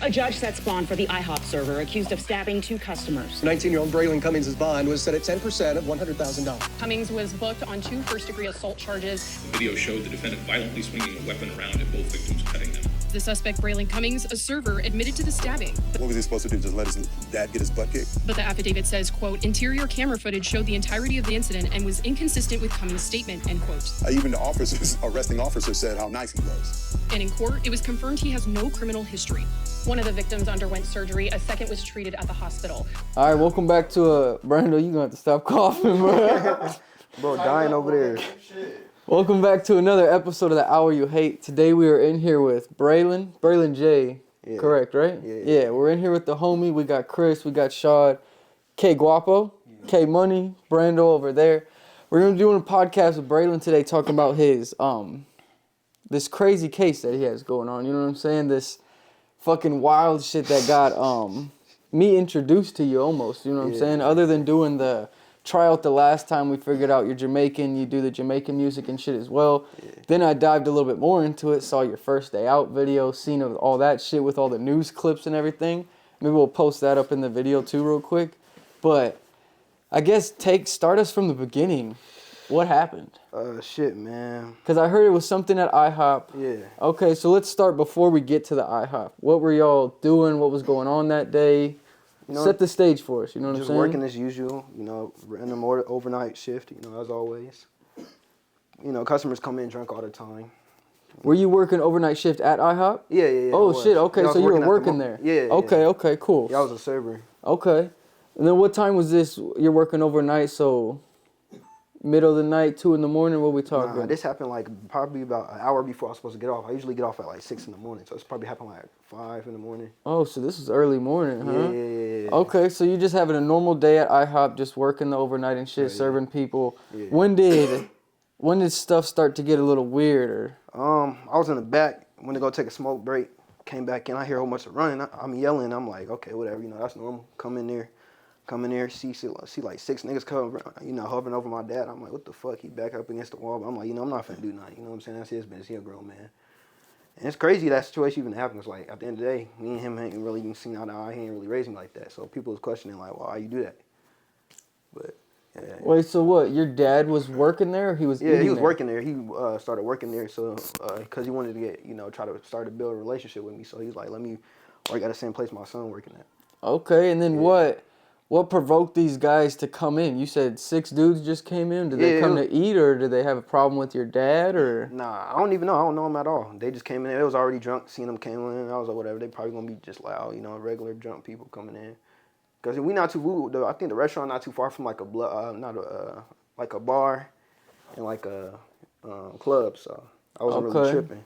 A judge sets bond for the IHOP server accused of stabbing 2 customers. 19-year-old Braylon Cummings' bond was set at 10% of $100,000. Cummings was booked on 2 first-degree assault charges. The video showed the defendant violently swinging a weapon around at both victims, cutting them. The suspect, Braylon Cummings, a server, admitted to the stabbing. What was he supposed to do, just let his dad get his butt kicked? But the affidavit says, quote, interior camera footage showed the entirety of the incident and was inconsistent with Cummings' statement, end quote. Even the officers, arresting officer said how nice he was. And in court, it was confirmed he has no criminal history. One of the victims underwent surgery. A second was treated at the hospital. All right, welcome back to Brando, you're gonna have to stop coughing, bro. Bro, dying over there. Welcome back to another episode of the Hour You Hate. Today we are in here with Braylon J. Yeah. Correct, right? Yeah, we're in here with the homie. We got Chris, we got Shad, K Guapo, K Money, Brando over there. We're gonna be doing a podcast with Braylon today, talking about his this crazy case that he has going on. You know what I'm saying? This fucking wild shit that got me introduced to you almost. You know what I'm saying? Other than doing the tryout the last time, we figured out you're Jamaican, you do the Jamaican music and shit as well. Then I dived a little bit more into it, saw your first day out video, seen all that shit with all the news clips and everything. Maybe we'll post that up in the video too real quick. But I guess start us from the beginning. What happened? Shit, man. Because I heard it was something at IHOP. Yeah. Okay, so let's start before we get to the IHOP. What were y'all doing? What was going on that day? Set the stage for us, you know what I'm saying? Just working as usual, random overnight shift, as always. Customers come in drunk all the time. Were you working overnight shift at IHOP? Yeah. Oh, shit, okay, so you were working there. Yeah. Okay, cool. Yeah, I was a server. Okay. And then what time was this? You're working overnight, so middle of the night, 2 in the morning, what we talking? Nah, this happened probably about an hour before I was supposed to get off. I usually get off at 6 in the morning, so it's probably happened 5 in the morning. Oh, so this was early morning, huh? Yeah. Okay, so you just having a normal day at IHOP, just working the overnight and shit, serving people. Yeah. When did stuff start to get a little weird? I was in the back, went to go take a smoke break, came back in, I hear a whole bunch of running, I'm yelling, I'm like, okay, whatever, that's normal. Come in there, see like 6 niggas hovering over my dad. I'm like, what the fuck? He back up against the wall. But I'm like, I'm not finna do nothing. You know what I'm saying? That's his business. He a grown man. And it's crazy that situation even happened. It's like, at the end of the day, me and him ain't really even seen eye to eye. He ain't really raised me like that. So people was questioning like, well, how you do that? But, yeah. Wait, so what? Your dad was working there or he was eating he was there? working there. He started working there so because he wanted to get, try to start to build a relationship with me. So he was like, let me work at the same place my son working at. Okay, and then what provoked these guys to come in? You said 6 dudes just came in. Did they come to eat, or did they have a problem with your dad, or? Nah, I don't even know. I don't know them at all. They just came in. They was already drunk. Seen them came in. I was like, whatever. They probably gonna be just loud, regular drunk people coming in. Cause I think the restaurant not too far from like a bar and like a club. So I wasn't really tripping.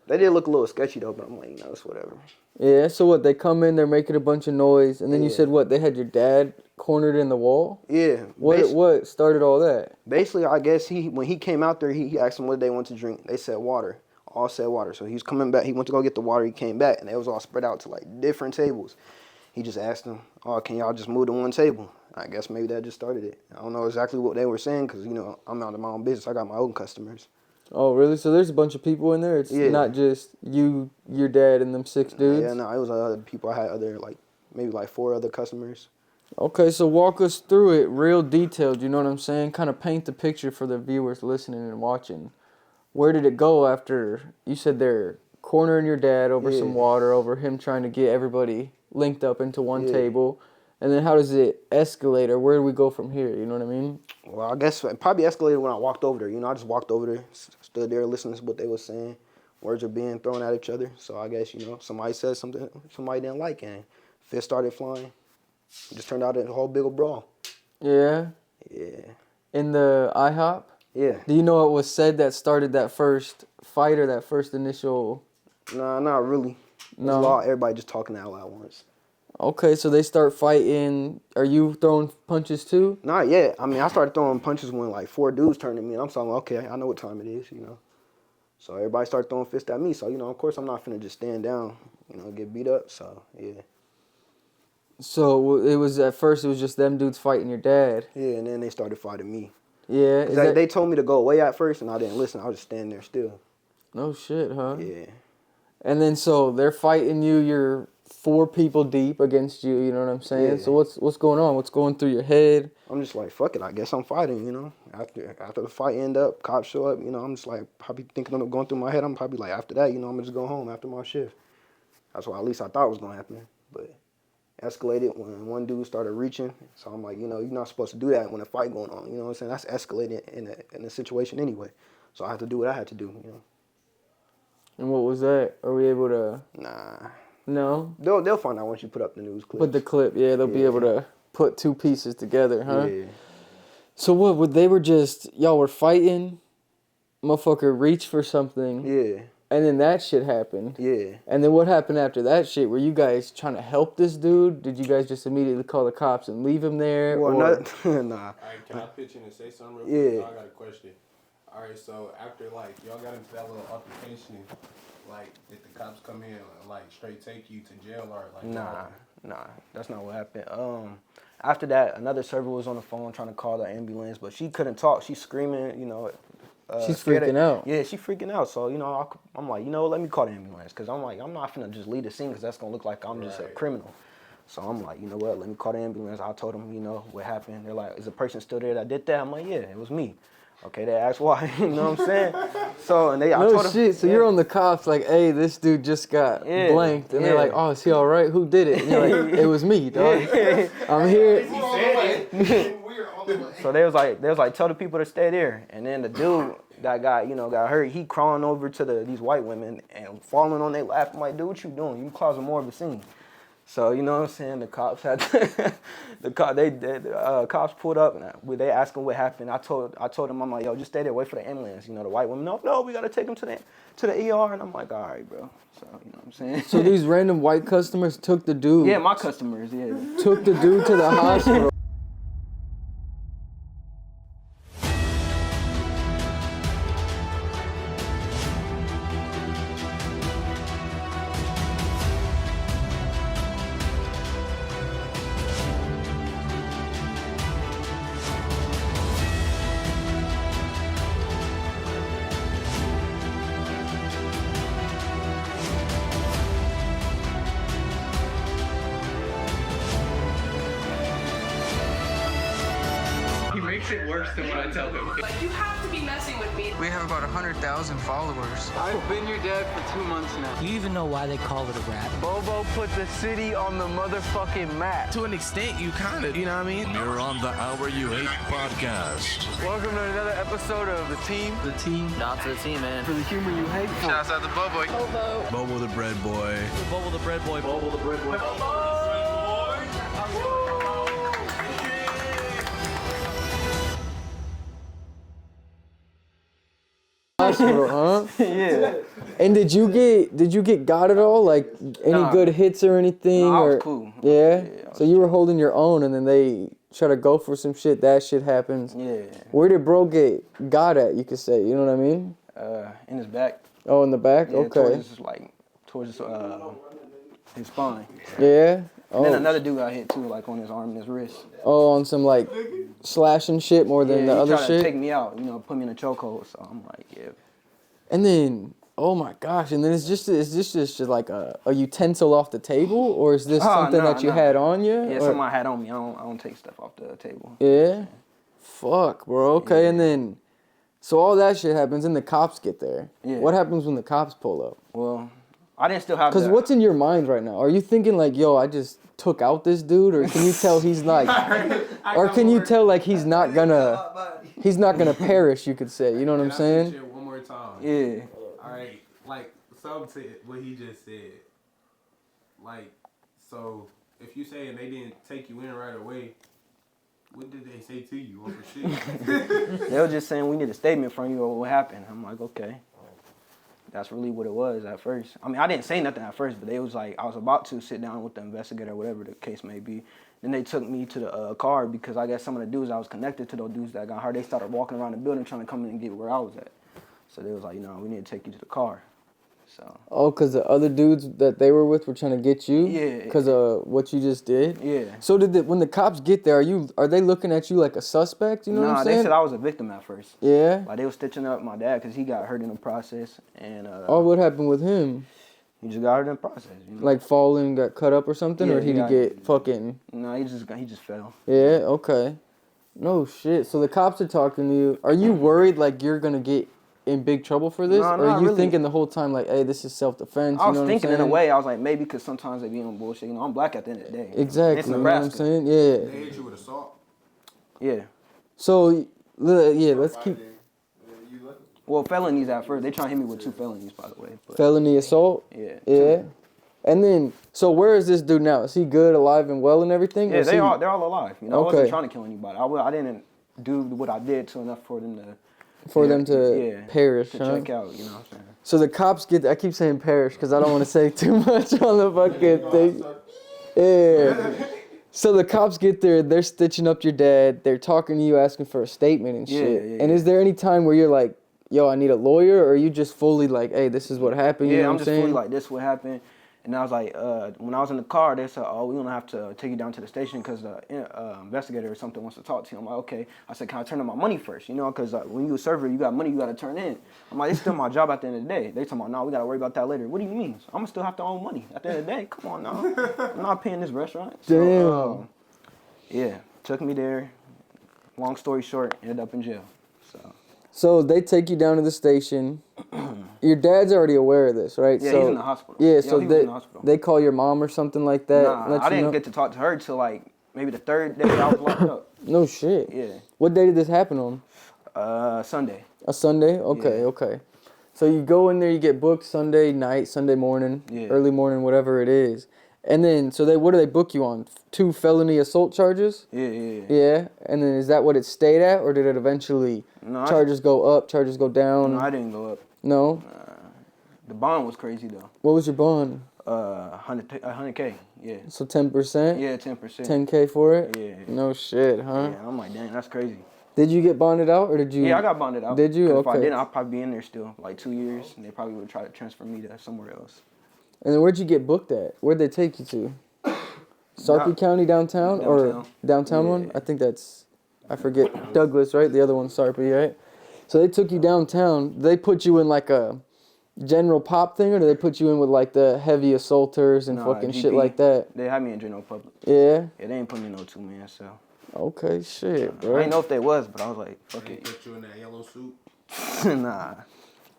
They did look a little sketchy though, but I'm like, it's whatever. Yeah, so what, they come in, they're making a bunch of noise, and then you said what, they had your dad cornered in the wall? Yeah. What started all that? Basically, I guess when he came out there, he asked them what they wanted to drink. They said water. All said water. So he was coming back, he went to go get the water, he came back, and they was all spread out to like different tables. He just asked them, can y'all just move to one table? I guess maybe that just started it. I don't know exactly what they were saying, because, I'm out of my own business. I got my own customers. Oh, really? So there's a bunch of people in there? It's not just you, your dad, and them 6 dudes? Yeah, no, it was other people. I had maybe 4 other customers. Okay, so walk us through it real detailed, you know what I'm saying? Kind of paint the picture for the viewers listening and watching. Where did it go after, you said they're cornering your dad over some water, over him trying to get everybody linked up into one table? And then how does it escalate, or where do we go from here? You know what I mean? Well, I guess it probably escalated when I walked over there. I just walked over there, stood there listening to what they were saying. Words are being thrown at each other. So I guess, somebody said something somebody didn't like, and fists started flying. It just turned out a whole big brawl. Yeah? Yeah. In the IHOP? Yeah. Do you know what was said that started that first fight or that first initial? Nah, not really. No. Everybody just talking out loud once. Okay, so they start fighting. Are you throwing punches too? Not yet. I mean, I started throwing punches when 4 dudes turned to me. And I'm saying, okay, I know what time it is, So everybody started throwing fists at me. So, of course I'm not finna just stand down, get beat up. So, yeah. So it was, at first it was just them dudes fighting your dad. Yeah, and then they started fighting me. Yeah. They told me to go away at first, and I didn't listen. I was just standing there still. No shit, huh? Yeah. And then so they're fighting you. You're 4 people deep against you. You know what I'm saying? Yeah. So what's going on? What's going through your head? I'm just like, fuck it, I guess I'm fighting, you know. After the fight end up, cops show up, you know, I'm just like, probably thinking of going through my head, I'm probably like, after that, you know, I'm gonna just go home after my shift. That's what at least I thought was gonna happen. But escalated when one dude started reaching. So I'm like, you know, you're not supposed to do that when a fight going on. You know what I'm saying? That's escalated in a situation anyway. So I had to do what I had to do, you know. And what was that? Are we able to? Nah. No. They'll find out once you put up the news clips. Put the clip, yeah. They'll be able to put 2 pieces together, huh? Yeah. So what? Would they were just y'all were fighting, motherfucker reached for something. Yeah. And then that shit happened. Yeah. And then what happened after that shit? Were you guys trying to help this dude? Did you guys just immediately call the cops and leave him there? Well, or? nah. All right, can I pitch in and say something real Yeah. quick? I got a question. All right, so after, like, y'all got into that little altercation, like, did the cops come in and, like, straight take you to jail or, like... Nah, that's not what happened. After that, another server was on the phone trying to call the ambulance, but she couldn't talk. She's screaming, you know. She's freaking out. Yeah, she's freaking out. So, you know, I'm like, you know, let me call the ambulance. Because I'm like, I'm not finna just leave the scene because that's going to look like I'm just a criminal. So I'm like, you know what, let me call the ambulance. I told them, you know, what happened. They're like, is the person still there that did that? I'm like, yeah, it was me. Okay, they asked why, you know what I'm saying? So, and I told them. Shit, so you're on the cops like, hey, this dude just got blanked. And they're like, oh, is he all right? Who did it? And you're like, it was me, dog. I'm here. So they was like, tell the people to stay there. And then the dude that got hurt, he crawling over to these white women and falling on their lap. I'm like, dude, what you doing? You causing more of a scene. So, you know what I'm saying? The cops had the cops pulled up and they asked them what happened. I told them, I'm like, yo, just stay there, wait for the ambulance. You know, the white women, no, we gotta take him to the ER. And I'm like, all right, bro. So, you know what I'm saying? So these random white customers took the dude. Yeah, my customers, yeah. Took the dude to the hospital. Makes it worse than what I tell him. Like, you have to be messing with me. We have about 100,000 followers. I've been your dad for 2 months now. Do you even know why they call it a rap? Bobo put the city on the motherfucking map. To an extent, you kind of, you know what I mean? You're on the Hour You Hate podcast. Welcome to another episode of The Team. The team? Not for the team, man. For the humor you hate. Shouts out to Bobo. Bobo the bread boy. Bobo the bread boy. Bobo the bread boy. Hospital, huh? Yeah. And did you get got at all? Like any good hits or anything? No, I was or cool. Yeah. So you were holding your own, and then they try to go for some shit. That shit happens. Yeah. Where did bro get got at? You could say. You know what I mean? In his back. Oh, in the back. Yeah, Okay. Towards his spine. Yeah. Oh. And then another dude got hit too, like on his arm and his wrist. Oh, on some like slashing shit more than the other he tried shit. to take me out, you know, put me in a chokehold. So I'm like, yeah. And then, oh my gosh! And then is this just like a utensil off the table, or is this something that you had on you? Yeah, or? something I had on me. I don't take stuff off the table. Yeah. Fuck, bro. Okay, and then, so all that shit happens, and the cops get there. Yeah. What happens when the cops pull up? Well, I didn't still have. Because what's in your mind right now? Are you thinking like, yo, I just took out this dude, or can you tell he's like, or can you tell like he's not gonna perish? You could say. You know what I'm saying? One more time. Yeah. All right, like something to what he just said. Like, so if you saying they didn't take you in right away, what did they say to you over shit? They were just saying we need a statement from you or what happened. I'm like, okay. That's really what it was at first. I mean, I didn't say nothing at first, but they was like, I was about to sit down with the investigator, whatever the case may be. Then they took me to the car because I guess some of the dudes I was connected to, those dudes that got hurt, they started walking around the building trying to come in and get where I was at. So they was like, we need to take you to the car. So. Oh, because the other dudes that they were with were trying to get you? Yeah. Because of what you just did? Yeah. So when the cops get there, are they looking at you like a suspect? You know what I'm saying? They said I was a victim at first. Yeah? Like they were stitching up my dad because he got hurt in the process. And what happened with him? He just got hurt in the process. You know? Like falling, got cut up or something, or did he get fucking? No, he just fell. Yeah. Okay. No shit. So the cops are talking to you. Are you worried like you're gonna get in big trouble for this, No, or are you really. thinking the whole time like, hey, this is self-defense? I was you know thinking what I'm in a saying? way. I was like, maybe because sometimes they be on bullshit. You know, I'm black at the end of the day. Exactly. It's You know what I'm Nebraska. saying? Yeah. They hit you with assault. Yeah. So, yeah, let's keep Well, felonies at first. They trying to hit me with 2 felonies, by the way. But felony assault. yeah. Yeah. And then, so where is this dude now? Is he good, alive, and well, and everything? Yeah, Or they're all alive. You know, I Okay. wasn't trying to kill anybody. I didn't do what I did to enough for them to. Perish, to huh? check out. You know what I'm saying? So the cops get. I keep saying perish because I don't want to say too much on the fucking thing. Yeah. So the cops get there. They're stitching up your dad. They're talking to you, asking for a statement and shit. Yeah. And is there any time where you're like, yo, I need a lawyer, or are you just fully like, hey, this is what happened? Yeah, You know I'm what just saying? fully like, this what happened. And I was like, when I was in the car, they said, oh, we're going to have to take you down to the station because the investigator or something wants to talk to you. I'm like, okay. I said, can I turn in my money first? You know, because when you're a server, you got money you got to turn in. I'm like, it's still my job at the end of the day. They talking about, no, we got to worry about that later. What do you mean? I'm going to still have to own money at the end of the day. Come on now. I'm not paying this restaurant. So, yeah, took me there. Long story short, ended up in jail. So they take you down to the station. Your dad's already aware of this, right? Yeah, so, he's in the hospital. Yeah, Yeah, so he was in the hospital. they call your mom or something like that? Nah, I didn't get to talk to her till like maybe the 3rd day I was locked up. No shit. Yeah. What day did this happen on? Sunday. A Sunday? Okay, okay. So you go in there, you get booked Sunday night, Sunday morning, early morning, whatever it is. And then, so what do they book you on? 2 felony assault charges? Yeah. Yeah? And then is that what it stayed at, or did it eventually, charges go up, charges go down? No, I didn't go up. No? The bond was crazy though. What was your bond? 100K, yeah. So 10%? Yeah, 10%. 10K for it? Yeah. No shit, huh? Yeah, I'm like, dang, that's crazy. Did you get bonded out, or did you? Yeah, I got bonded out. Did you? Okay. If I didn't, I'd probably be in there still, like 2 years, and they probably would try to transfer me to somewhere else. And then where'd you get booked at? Where'd they take you to? Sarpy County downtown? Or downtown one? I think that's, I forget, Douglas, right? The other one's Sarpy, right? So they took you downtown. They put you in like a general pop thing, or do they put you in with like the heavy assaulters and fucking GP, shit like that? They had me in general public. Yeah? Yeah, they ain't put me in no 2-man cell. Okay, shit, bro. I didn't know if they was, but I was like, fuck it. They put you in that yellow suit? Nah.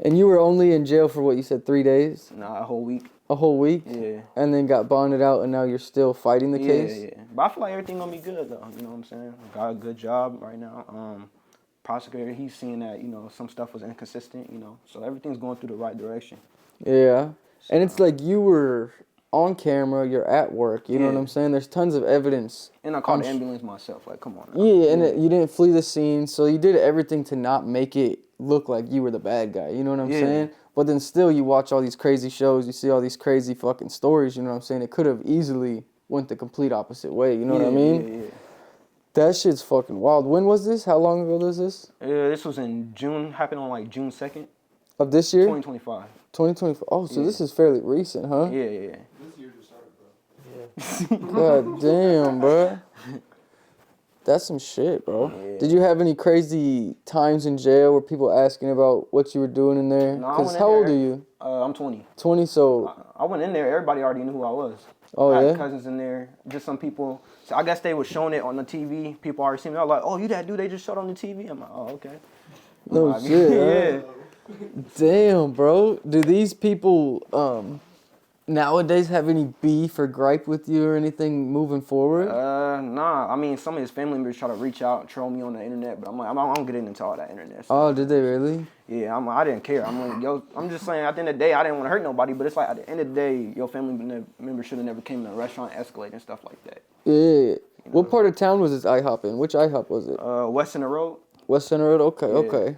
And you were only in jail for what, you said 3 days? Nah, a whole week. A whole week? Yeah. And then got bonded out, and now you're still fighting the case? Yeah. But I feel like everything gonna be good though. You know what I'm saying? Got a good job right now. Prosecutor, he's seeing that, you know, some stuff was inconsistent, you know. So everything's going through the right direction. Yeah. And it's like you were on camera, you're at work, you know what I'm saying? There's tons of evidence. And I called the ambulance myself, like, come on now. Yeah, and you didn't flee the scene, so you did everything to not make it look like you were the bad guy, you know what I'm saying? But then still, you watch all these crazy shows, you see all these crazy fucking stories, you know what I'm saying? It could have easily went the complete opposite way, you know what I mean? Yeah. That shit's fucking wild. When was this? How long ago was this? This was in June, happened on like June 2nd. Of this year? 2025. 2024. Oh, so this is fairly recent, huh? Yeah. This year just started, bro. God damn, bro. That's some shit, bro. Yeah. Did you have any crazy times in jail where people asking about what you were doing in there? Because how old are you? I'm 20. 20, so... I went in there, everybody already knew who I was. Oh, I yeah? had cousins in there, just some people. So I guess they were showing it on the TV. People already seen me. I was like, oh, you that dude they just showed on the TV? I'm like, oh, okay. No shit, huh? Damn, bro. Do these people nowadays have any beef or gripe with you or anything moving forward? Nah. I mean, some of his family members try to reach out and troll me on the internet, but I'm like, I don't get into all that internet stuff. Oh, did they really? Yeah, I didn't care. I'm just saying, at the end of the day, I didn't want to hurt nobody, but it's like, at the end of the day, your family member should have never came to a restaurant, escalate and stuff like that. Yeah. What part of town was this IHOP in? Which IHOP was it? West Center Road. West Center Road? Okay.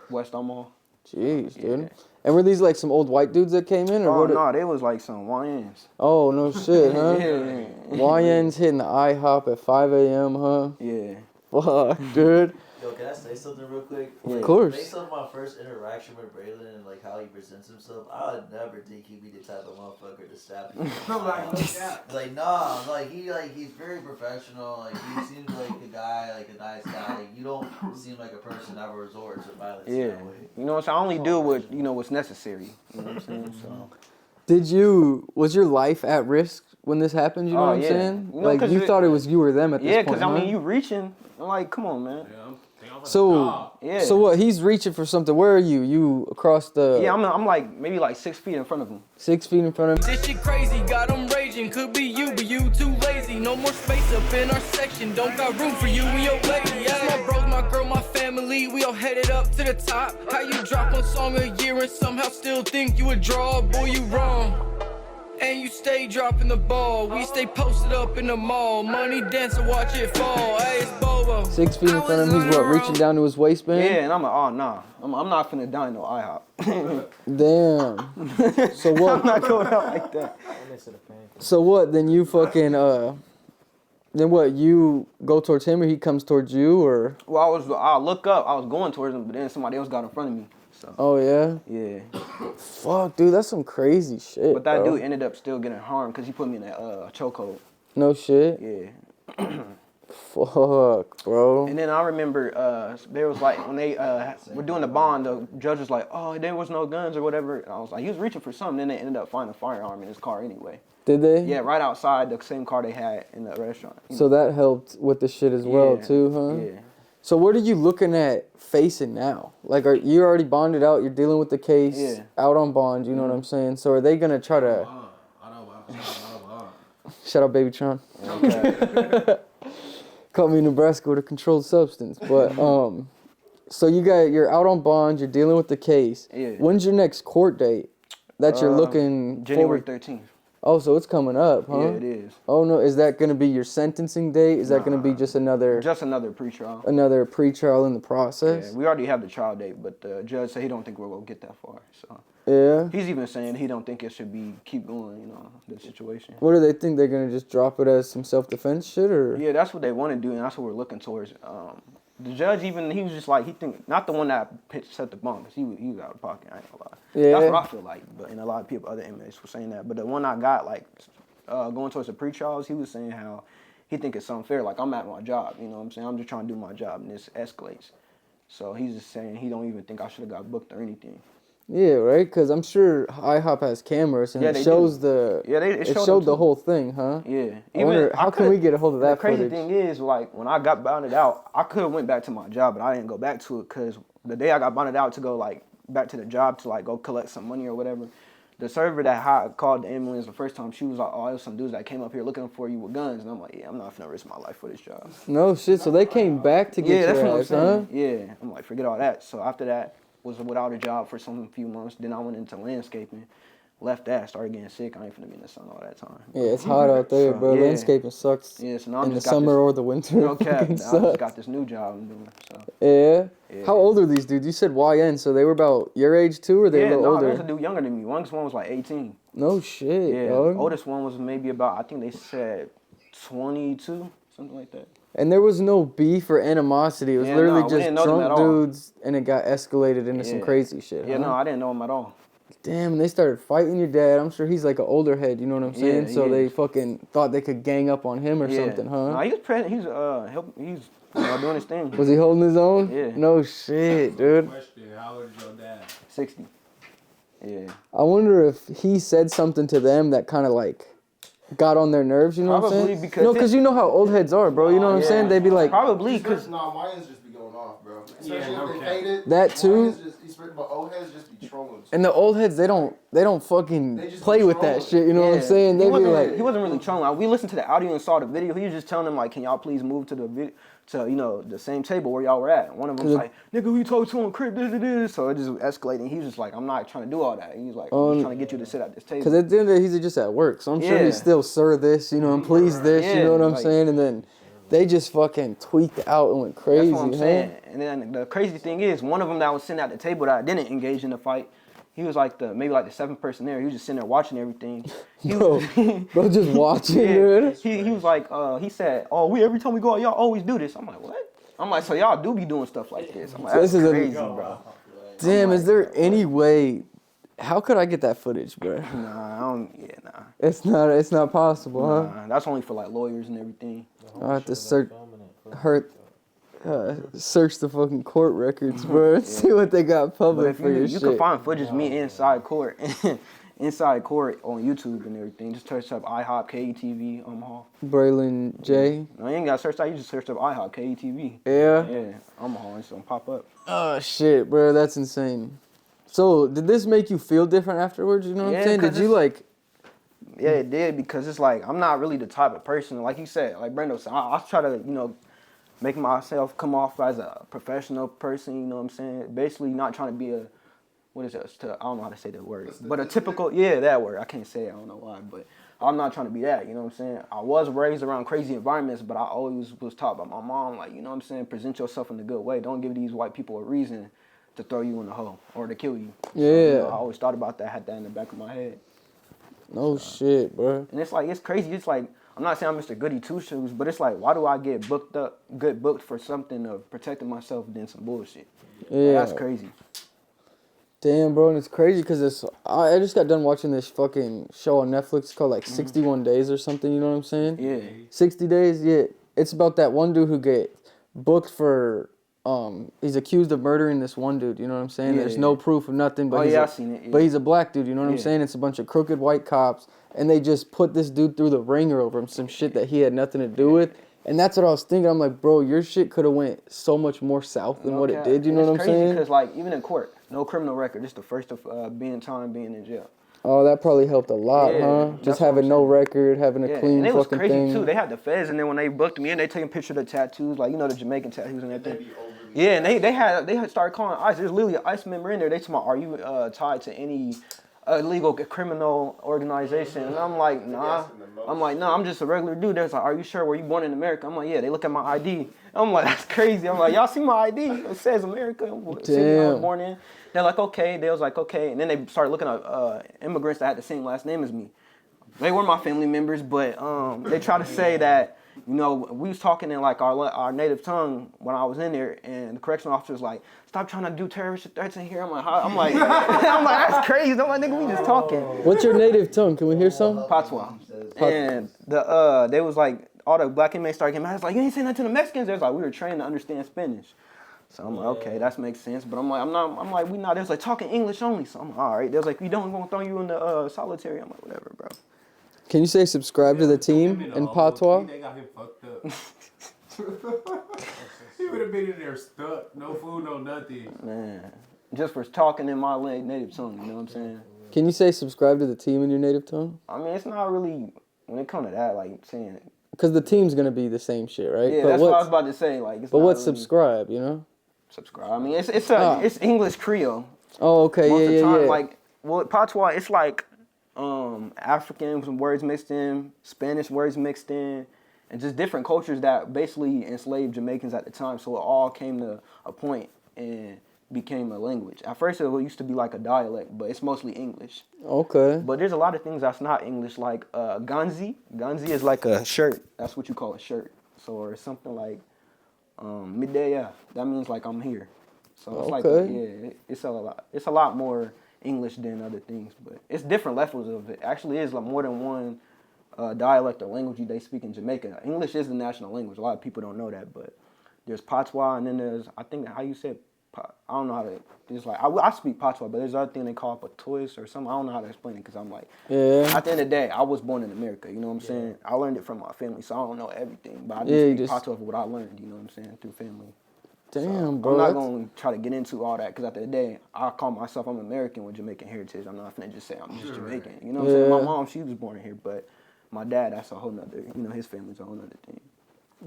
West Omaha. Jeez, dude. And were these like some old white dudes that came in? Or no, they was like some YNs. Oh, no shit, huh? Yeah. YNs hitting the IHOP at 5 a.m., huh? Yeah. Fuck, dude. Yo, can I say something real quick? Of course. Based on my first interaction with Braylon and like how he presents himself, I would never think he'd be the type of motherfucker to stab you. He's very professional. Like he seems like a guy, like a nice guy. Like, you don't seem like a person that would resort to violence. Yeah. That way. You know what I'm saying? I only do what's necessary. You know what I'm saying? So. Was your life at risk when this happened? You know what I'm saying? You know, like, you thought it was you or them at this point, Yeah, because, I mean, you reaching. I'm like, come on, man. So what? He's reaching for something. Where are you? You across the... Yeah, I'm like, maybe like 6 feet in front of him. 6 feet in front of him? This shit crazy, got him raging. Could be you, but you too lazy. No more space up in our section. Don't got room for you and your lady. That's my bros, my girl, my family. We all headed up to the top. How you drop one song a year and somehow still think you a draw? Boy, you wrong. And you stay dropping the ball. We stay posted up in the mall. Money dance and watch it fall. Hey, it's Bobo. 6 feet in front of him. He's what, reaching down to his waistband? Yeah, and I'm like, oh, nah. I'm not finna die in no IHOP. Damn. So what? I'm not going out like that. So what? Then you fucking, then what? You go towards him or he comes towards you or? Well, I look up. I was going towards him, but then somebody else got in front of me. So. Oh, yeah? Yeah. Fuck, dude, that's some crazy shit, But that bro. dude ended up still getting harmed because he put me in a chokehold. No shit? Yeah. Fuck, bro. And then I remember there was like, when they were doing the bond, the judge was like, oh, there was no guns or whatever. And I was like, he was reaching for something. Then they ended up finding a firearm in his car anyway. Did they? Yeah, right outside the same car they had in the restaurant. So that helped with the shit as well, too, huh? Yeah. So what are you looking at facing now? Like, are you already bonded out? You're dealing with the case, out on bond, you know what I'm saying? So are they going to try to... Shout out Baby Tron. Okay. Caught me in Nebraska with a controlled substance. But, so you're out on bond, you're dealing with the case. Yeah. When's your next court date that you're looking January forward? 13th. Oh, so it's coming up, huh? Yeah, it is. Oh, no. Is that going to be your sentencing date? Is that going to be just another... Just another pretrial. Another pretrial in the process? Yeah, we already have the trial date, but the judge said he don't think we're going to get that far. So yeah. He's even saying he don't think it should keep going, you know, the situation. What do they think? They're going to just drop it as some self-defense shit, or...? Yeah, that's what they want to do, and that's what we're looking towards. The judge he was just like, he think, not the one that set the bomb, because he was out of pocket, I ain't gonna lie. Yeah. That's what I feel like, and a lot of people, other inmates were saying that. But the one I got, like, going towards the pre-trials, he was saying how he think it's unfair. Like, I'm at my job, you know what I'm saying? I'm just trying to do my job, and this escalates. So he's just saying he don't even think I should have got booked or anything. Yeah, right? Because I'm sure IHOP has cameras, and it shows it showed the whole thing, huh? Yeah. I wonder, how can we get a hold of that footage? The crazy thing is, like, when I got bonded out, I could have went back to my job, but I didn't go back to it because the day I got bonded out to go, like, back to the job to, like, go collect some money or whatever, the server that called the ambulance the first time, she was like, oh, there's some dudes that came up here looking for you with guns. And I'm like, yeah, I'm not finna risk my life for this job. No shit, so they came back to get your ass, huh? Yeah, I'm like, forget all that. So after that, was without a job for some few months. Then I went into landscaping, left that, started getting sick. I ain't finna be in the sun all that time. Yeah, it's hot out there, bro. Yeah. Landscaping sucks. Yeah, so now I'm in the just summer or the winter. No cap. I just got this new job I'm doing. So. Yeah? How old are these dudes? You said YN, so they were about your age too, or they were a little older? Yeah, there's a dude younger than me. One was like 18. No shit, yeah, dog. The oldest one was maybe about, I think they said 22, something like that. And there was no beef or animosity. It was literally just drunk dudes, and it got escalated into some crazy shit. Yeah, no, I didn't know him at all. Damn, and they started fighting your dad. I'm sure he's like an older head, you know what I'm saying? So they fucking thought they could gang up on him or something, huh? No, he was present. He's doing his thing. Was he holding his own? Yeah. No shit, dude. Question, how old is your dad? 60. Yeah. I wonder if he said something to them that kind of like got on their nerves, you know what I'm saying? Because you know how old heads are, bro. You know what I'm saying? They be like... Probably, because... No, Mayans just be going off, bro. Especially if they hate it. That too? But old heads just be trolling. And the old heads, they don't fucking play with that shit, you know what I'm saying? They be like... He wasn't really trolling. Like, we listened to the audio and saw the video. He was just telling them, like, can y'all please move to the video, to, you know, the same table where y'all were at. And one of them was like, nigga, who you talk to on crib, this. So it just escalated. He was just like, I'm not trying to do all that. He was like, I'm just trying to get you to sit at this table. Because at the end of the day, he's just at work. So I'm sure he's still, sir this, you know, and please this, you know what I'm saying? And then they just fucking tweaked out and went crazy. That's what I'm saying. And then the crazy thing is, one of them that was sitting at the table that didn't engage in the fight, he was like maybe the seventh person there. He was just sitting there watching everything. Bro, just watching, dude. He was like, he said, oh, every time we go out, y'all always do this. I'm like, what? I'm like, so y'all do be doing stuff like this. I'm like, that's crazy, bro. Damn, is there any way? How could I get that footage, bro? Nah, I don't. Yeah, nah. It's not possible, huh? That's only for like lawyers and everything. I have to search the fucking court records, bro. See what they got public for your shit. You can find footage of me inside court, inside court on YouTube and everything. Just search up IHOP, KETV, Omaha. Braylon J. No, you ain't got to search that. You just search up IHOP, KETV. Yeah? Yeah, Omaha. It's going to pop up. Oh, shit, bro. That's insane. So, did this make you feel different afterwards? You know what I'm saying? Did you, like... Yeah, it did, because it's like, I'm not really the type of person, like you said, like Brendo said, I try to, you know, make myself come off as a professional person, you know what I'm saying? Basically not trying to be a, what is it? I don't know how to say that word. But a typical, yeah, that word. I can't say it, I don't know why, but I'm not trying to be that, you know what I'm saying? I was raised around crazy environments, but I always was taught by my mom, like, you know what I'm saying? Present yourself in a good way. Don't give these white people a reason to throw you in the hole or to kill you. Yeah. So, you know, I always thought about that, had that in the back of my head. No shit, bro. And it's like, it's crazy. It's like, I'm not saying I'm Mr. Goody Two-Shoes, but it's like, why do I get booked for something of protecting myself than some bullshit? Yeah. Like, that's crazy. Damn, bro, and it's crazy because I just got done watching this fucking show on Netflix called like 61 Days or something, you know what I'm saying? Yeah. 60 Days, yeah. It's about that one dude who get booked for, he's accused of murdering this one dude, you know what I'm saying? There's no proof of nothing, but I've seen it. Yeah. But he's a black dude, you know what I'm saying? It's a bunch of crooked white cops, and they just put this dude through the ringer over him, some shit that he had nothing to do with. And that's what I was thinking. I'm like, bro, your shit could have went so much more south than what it did, you know what I'm saying? It's crazy because, like, even in court, no criminal record. This is the first of being in jail. Oh, that probably helped a lot, huh? Just having no record, having a clean and it was fucking crazy thing. too. They had the feds, and then when they booked me in, they taking pictures of the tattoos, like, you know, the Jamaican tattoos and everything. Yeah, and they had started calling ICE. There's literally an ICE member in there. They told me, are you tied to any illegal criminal organization? And I'm like, nah. I'm like, no, I'm just a regular dude. They're like, are you sure? Were you born in America? I'm like, yeah. They look at my ID. I'm like, that's crazy. I'm like, y'all see my ID? It says America. City I was born in. They're like, okay. They was like, okay. And then they started looking at immigrants that had the same last name as me. They were my family members, but they try to say that, you know, we was talking in like our native tongue when I was in there, and the correctional officer was like, stop trying to do terrorist threats in here. I'm like, I'm like, that's crazy. I'm like, nigga, we just talking. What's your native tongue? Can we hear some? Patois. And they was like, all the black inmates started getting mad. I was like, you ain't saying that to the Mexicans. They was like, we were trained to understand Spanish. So I'm like, okay, that makes sense. But I'm like, we not. They was like, talking English only. So I'm like, all right. They was like, we don't want to throw you in the solitary. I'm like, whatever, bro. Can you say subscribe to the team in patois? They got him fucked up. He would have been in there stuck, no food, no nothing. Man, just for talking in my native tongue, you know what I'm saying? Can you say subscribe to the team in your native tongue? I mean, it's not really, when it comes to that, like saying it. Because the team's going to be the same shit, right? Yeah, that's what I was about to say. Like, but what's really subscribe, you know? Subscribe. I mean, it's English Creole. Oh, okay, Most of the time, yeah. Like, well, patois, it's like African words mixed in, Spanish words mixed in, and just different cultures that basically enslaved Jamaicans at the time. So it all came to a point and became a language. At first it used to be like a dialect, but it's mostly English. Okay. But there's a lot of things that's not English, like ganzi. Ganzi is like a shirt. That's what you call a shirt. So or something like midday, that means like I'm here. So it's like, it's a lot more English than other things, but it's different levels of it. Actually, is like more than one dialect or language they speak in Jamaica. English is the national language. A lot of people don't know that, but there's patois, and then there's, I think how you said, I don't know how to. It's like I speak patois, but there's other thing they call patois or something. I don't know how to explain it because I'm like, at the end of the day, I was born in America. You know what I'm saying? I learned it from my family, so I don't know everything, but I do speak patois for what I learned. You know what I'm saying, through family. Damn, so bro. I'm not going to try to get into all that because at the end of the day, I call myself, I'm American with Jamaican heritage. I'm not going to just say I'm just Jamaican. You know what I'm saying? My mom, she was born here, but my dad, that's a whole nother, you know, his family's a whole nother thing.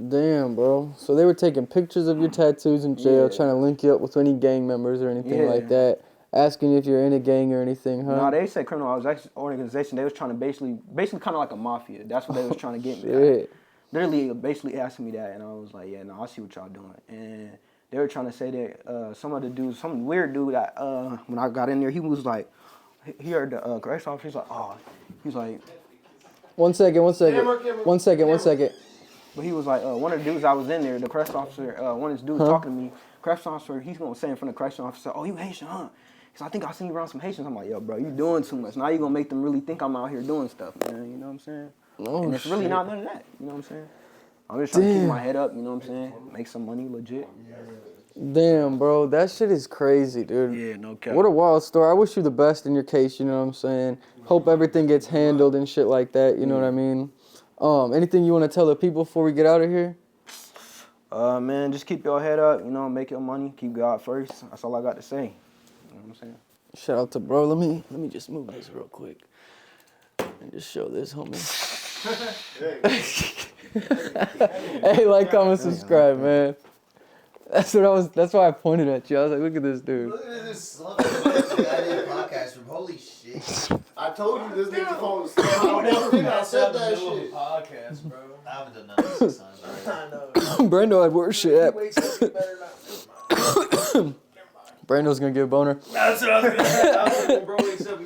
Damn, bro. So they were taking pictures of your tattoos in jail, trying to link you up with any gang members or anything like that, asking if you're in a gang or anything, huh? No, they said criminal organization. They was trying to basically kind of like a mafia. That's what they was trying to get me at. Literally, basically asking me that, and I was like, yeah, no, I see what y'all doing. And they were trying to say that some other dude, some weird dude that when I got in there, he was like, he heard the correctional officer, he's like, One second. But he was like, one of the dudes I was in there, the correctional officer, one of his dudes talking to me, correctional officer, he's going to say in front of the correctional officer, oh, you Haitian, huh? Because I think I seen you around some Haitians. I'm like, yo, bro, you doing too much. Now you going to make them really think I'm out here doing stuff, man. You know what I'm saying? And it's really not none of that. You know what I'm saying? I'm just trying to keep my head up, you know what I'm saying? Make some money legit. Damn, bro, that shit is crazy, dude. Yeah, no cap. What a wild story. I wish you the best in your case, you know what I'm saying? Hope everything gets handled and shit like that, you know what I mean? Anything you want to tell the people before we get out of here? Man, just keep your head up, you know, make your money, keep God first. That's all I got to say. You know what I'm saying? Shout out to bro. Let me just move this real quick and just show this, homie. Hey, like, comment, subscribe, man. That's why I pointed at you. I was like, look at this dude. Look at this slump podcast from holy shit. I told you this nigga's phone was I said that shit. Podcast, bro. I haven't done none of this time, bro. I know. Brando had worse shit at. Brando's gonna get a boner. That's what I was gonna say. Bro wakes up,